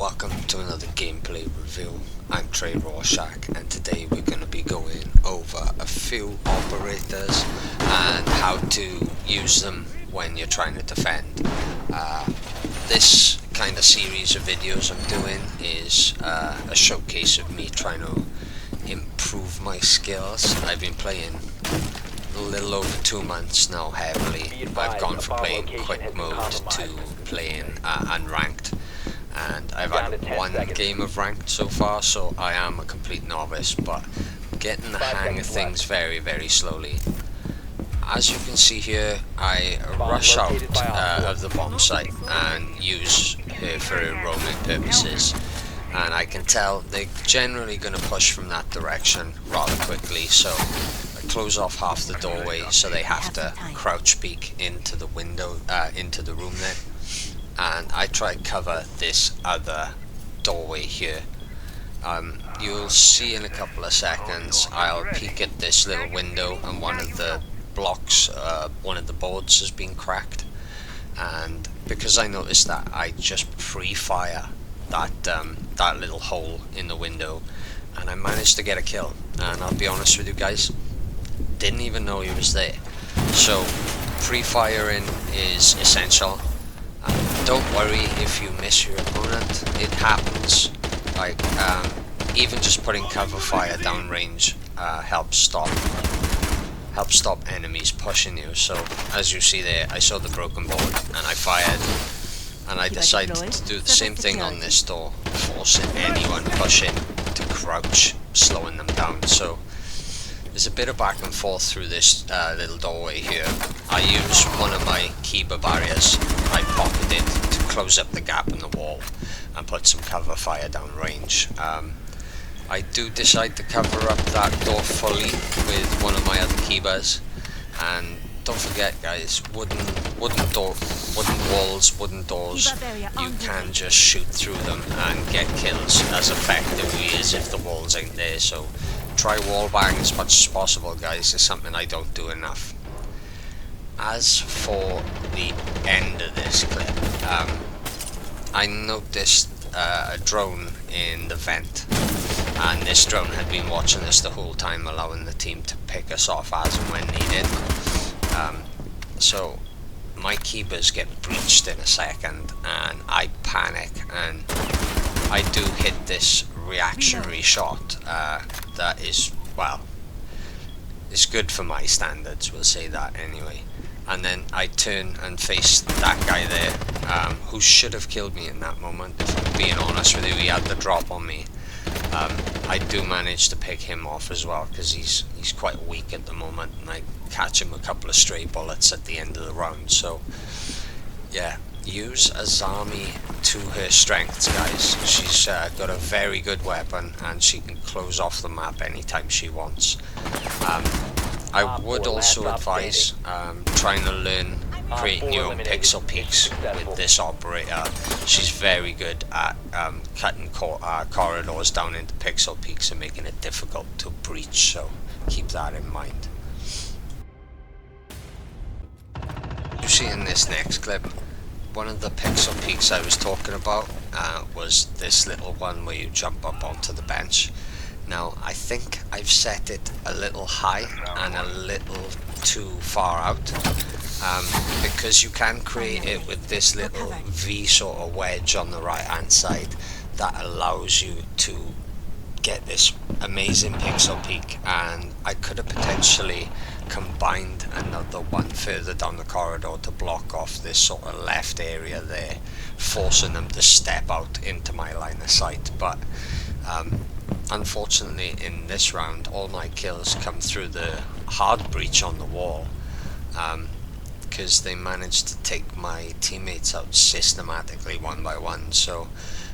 welcome to another gameplay review. I'm Trey Rorschach, and today we're going to be going over a few operators and how to use them when you're trying to defend. This kind of series of videos I'm doing is a showcase of me trying to improve my skills. I've been playing a little over 2 months now heavily. I've gone from playing quick mode to playing unranked, and I've had one game of ranked so far, so I am a complete novice, but getting the hang of things very, very slowly. As you can see here, I rush out of the bomb site and use her for roaming purposes, and I can tell they're generally going to push from that direction rather quickly, so I close off half the doorway so they have to crouch peek into the window, into the room there, and I try to cover this other doorway here. You'll see in a couple of seconds I'll peek at this little window, and one of the blocks, one of the boards has been cracked, and because I noticed that, I just pre-fire that little hole in the window, and I managed to get a kill. And I'll be honest with you guys, didn't even know he was there. So pre-firing is essential. Don't worry if you miss your opponent, it happens. Like even just putting cover fire downrange helps stop enemies pushing you. So as you see there, I saw the broken board and I fired, and I decided to do the same thing on this door, forcing anyone pushing to crouch, slowing them down. So there's a bit of back and forth through this little doorway here. I use one of my Kiba barriers, I pocket it to close up the gap in the wall and put some cover fire down range. I do decide to cover up that door fully with one of my other Kibas, and don't forget guys, wooden walls, wooden doors, you can just shoot through them and get kills as effectively as if the walls ain't there. So try wall bang as much as possible guys, it's something I don't do enough. As for the end of this clip, I noticed a drone in the vent, and this drone had been watching us the whole time, allowing the team to pick us off as and when needed. So my keepers get breached in a second and I panic, and I do hit this reactionary shot that is, well, it's good for my standards, we'll say that anyway. And then I turn and face that guy there, who should have killed me in that moment. If I'm being honest with you, he had the drop on me. I do manage to pick him off as well, because he's quite weak at the moment, and I catch him a couple of stray bullets at the end of the round. So yeah, use Azami to her strengths guys. She's got a very good weapon and she can close off the map anytime she wants. I would also advise trying to learn creating your own pixel peaks with this operator. She's very good at cutting corridors down into pixel peaks and making it difficult to breach, so keep that in mind. You see in this next clip, one of the pixel peaks I was talking about was this little one where you jump up onto the bench. Now I think I've set it a little high and a little too far out, because you can create it with this little V sort of wedge on the right hand side that allows you to get this amazing pixel peak, and I could have potentially combined another one further down the corridor to block off this sort of left area there, forcing them to step out into my line of sight. But unfortunately in this round all my kills come through the hard breach on the wall, because they managed to take my teammates out systematically one by one. So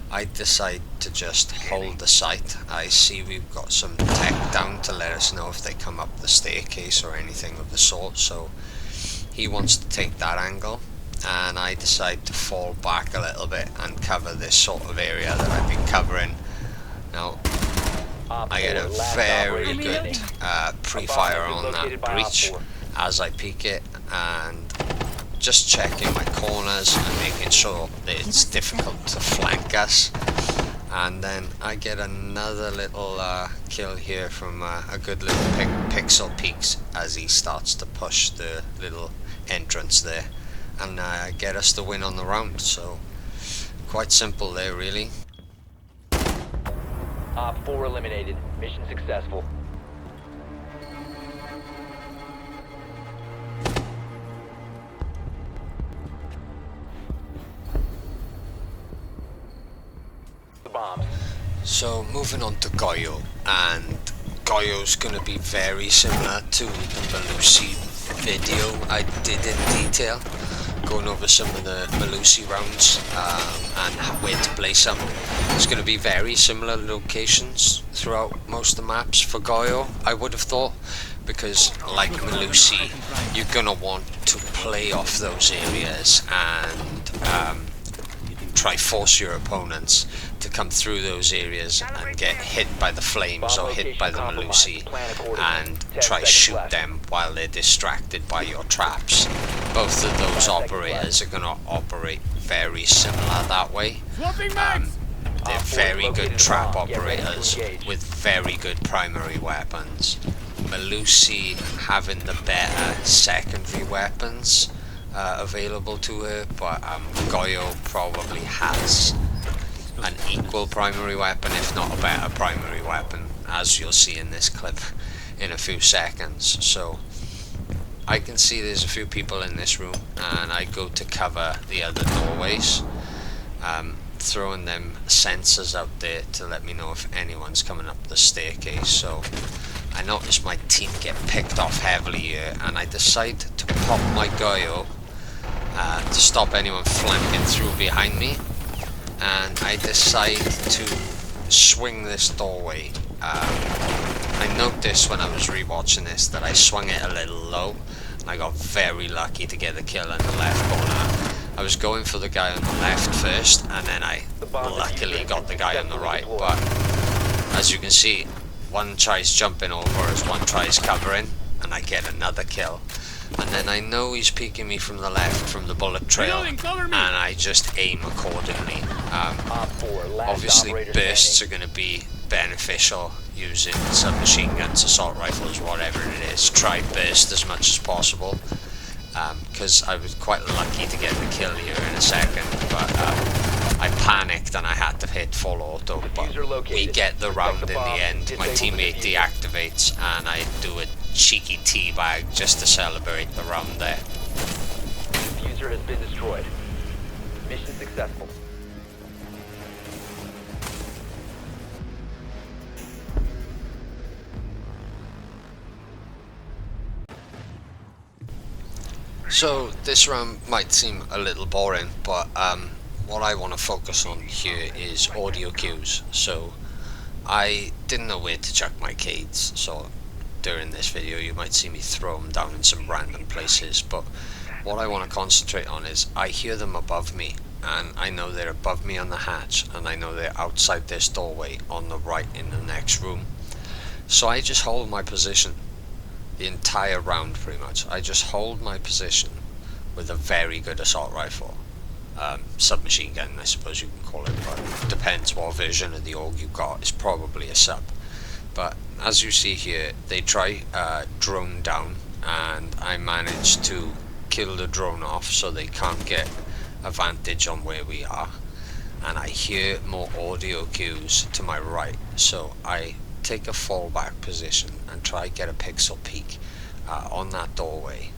I decide to just hold the site. I see we've got some tech down to let us know if they come up the staircase or anything of the sort, so he wants to take that angle, and I decide to fall back a little bit and cover this sort of area that I've been covering. Now I get a very good pre-fire on that breach as I peek it, and just checking my corners and making sure that it's difficult to flank us. And then I get another little kill here from a good little pixel peeks as he starts to push the little entrance there, and get us the win on the round. So quite simple there, really. Op 4 eliminated. Mission successful. The bombs. So moving on to Goyo, and Goyo's going to be very similar to the Malusi video I did in detail, going over some of the Malusi rounds and where to place them. It's going to be very similar locations throughout most of the maps for Goyo, I would have thought, because like Malusi, you're going to want to play off those areas and try force your opponents to come through those areas and get hit by the flames or hit by the Malusi, and try shoot them while they're distracted by your traps. Both of those operators are going to operate very similar that way. They're very good trap operators with very good primary weapons. Malusi having the better secondary weapons available to her, but Goyo probably has an equal primary weapon, if not a better primary weapon, as you'll see in this clip in a few seconds. So I can see there's a few people in this room, and I go to cover the other doorways, throwing them sensors out there to let me know if anyone's coming up the staircase. So I notice my team get picked off heavily here, and I decide to pop my Goyo to stop anyone flanking through behind me, and I decide to swing this doorway. I noticed when I was rewatching this that I swung it a little low, and I got very lucky to get the kill in the left corner. I was going for the guy on the left first, and then I luckily got the guy on the right, but as you can see, one tries jumping over as one tries covering, and I get another kill. And then I know he's peeking me from the left, from the bullet trail, and I just aim accordingly. Obviously bursts are going to be beneficial using submachine guns, assault rifles, whatever it is. Try burst as much as possible, because I was quite lucky to get the kill here in a second, but I panicked and I had to hit full auto, but we get the round in the end. My teammate deactivates and I do a cheeky teabag just to celebrate the round there. Diffuser has been destroyed. Mission successful. So this round might seem a little boring, but what I want to focus on here is audio cues. So I didn't know where to chuck my Cades, so during this video you might see me throw them down in some random places, but what I want to concentrate on is I hear them above me, and I know they're above me on the hatch, and I know they're outside this doorway on the right in the next room. So I just hold my position the entire round, pretty much. I just hold my position with a very good assault rifle, submachine gun I suppose you can call it, but it depends what version of the AUG you got. It's probably a sub. But as you see here, they try drone down, and I managed to kill the drone off so they can't get a vantage on where we are. And I hear more audio cues to my right, so I take a fallback position and try get a pixel peek on that doorway.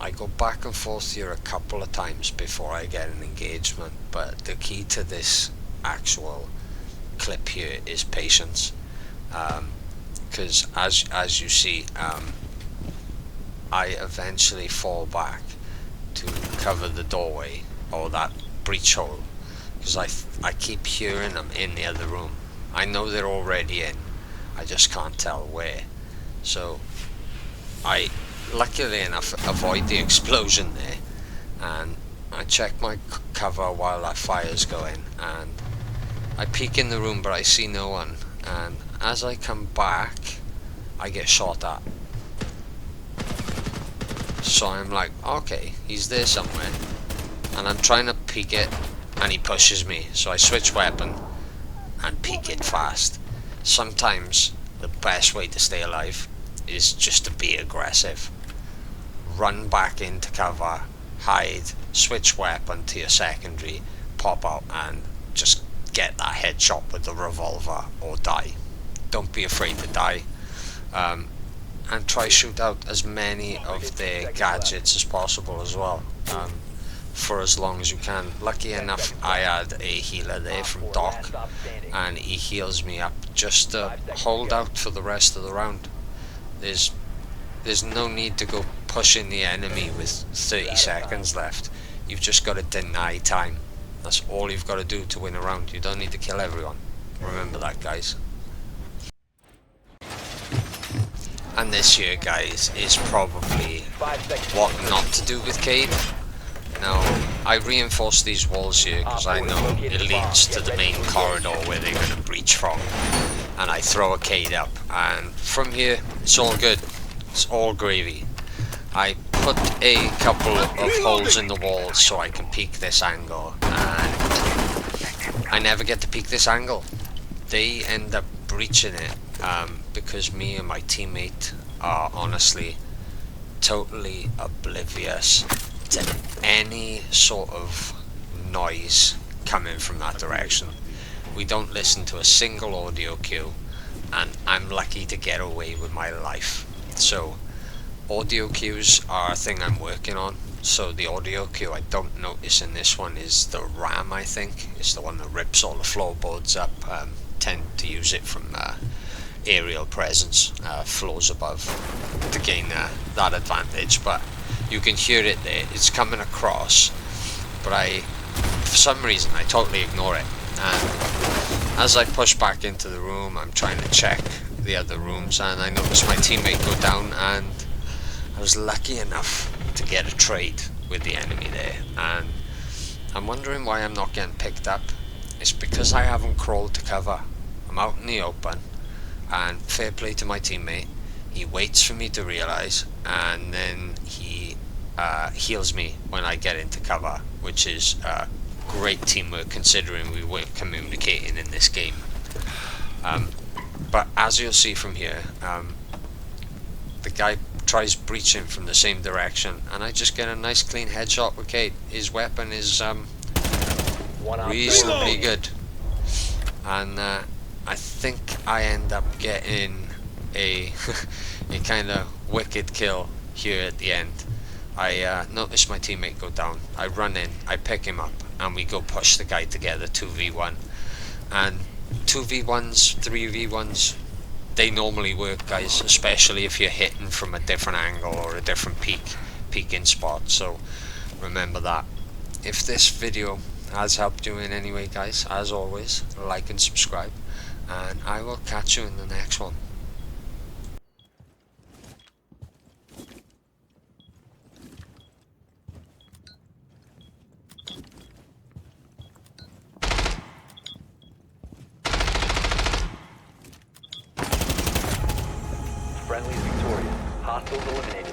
I go back and forth here a couple of times before I get an engagement, but the key to this actual clip here is patience, because as you see, I eventually fall back to cover the doorway or that breach hole, because I keep hearing them in the other room. I know they're already in, I just can't tell where. So I luckily enough avoid the explosion there, and I check my cover while that fire's going, and I peek in the room but I see no one, and as I come back I get shot at. So I'm like, okay, he's there somewhere, and I'm trying to peek it and he pushes me, so I switch weapon and peek it fast. Sometimes the best way to stay alive is just to be aggressive. Run back into cover, hide, switch weapon to your secondary, pop out and just get that headshot with the revolver or die. Don't be afraid to die. And try shoot out as many of their gadgets as possible as well, for as long as you can. Lucky enough, I had a healer there from Doc, and he heals me up just to hold out for the rest of the round. There's no need to go pushing the enemy with 30 seconds left. You've just got to deny time. That's all you've got to do to win a round. You don't need to kill everyone. Remember that, guys. And this here, guys, is probably what not to do with Cade. Now, I reinforce these walls here because I know it leads to the main corridor where they're going to breach from. And I throw a Cade up, and from here, it's all good. It's all gravy. I put a couple of holes in the walls so I can peek this angle, and I never get to peek this angle. They end up breaching it, because me and my teammate are honestly totally oblivious to any sort of noise coming from that direction. We don't listen to a single audio cue, and I'm lucky to get away with my life. So audio cues are a thing I'm working on. So the audio cue I don't notice in this one is the RAM, I think. It's the one that rips all the floorboards up. Tend to use it from aerial presence, floors above, to gain that advantage. But you can hear it there, it's coming across, but for some reason I totally ignore it. And as I push back into the room, I'm trying to check the other rooms, and I notice my teammate go down, and I was lucky enough to get a trade with the enemy there. And I'm wondering why I'm not getting picked up. It's because I haven't crawled to cover. I'm out in the open, and fair play to my teammate, he waits for me to realise, and then he heals me when I get into cover, which is great teamwork considering we weren't communicating in this game. But as you'll see from here, the guy tries breaching from the same direction, and I just get a nice clean headshot with Cade. His weapon is reasonably good, and I think I end up getting a kind of wicked kill here at the end. I notice my teammate go down, I run in, I pick him up, and we go push the guy together 2v1. And 2v1s, 3v1s, they normally work, guys, especially if you're hitting from a different angle or a different peeking spot. So remember that. If this video has helped you in any way, guys, as always, like and subscribe, and I will catch you in the next one. Friendly victorious. Hostiles eliminated.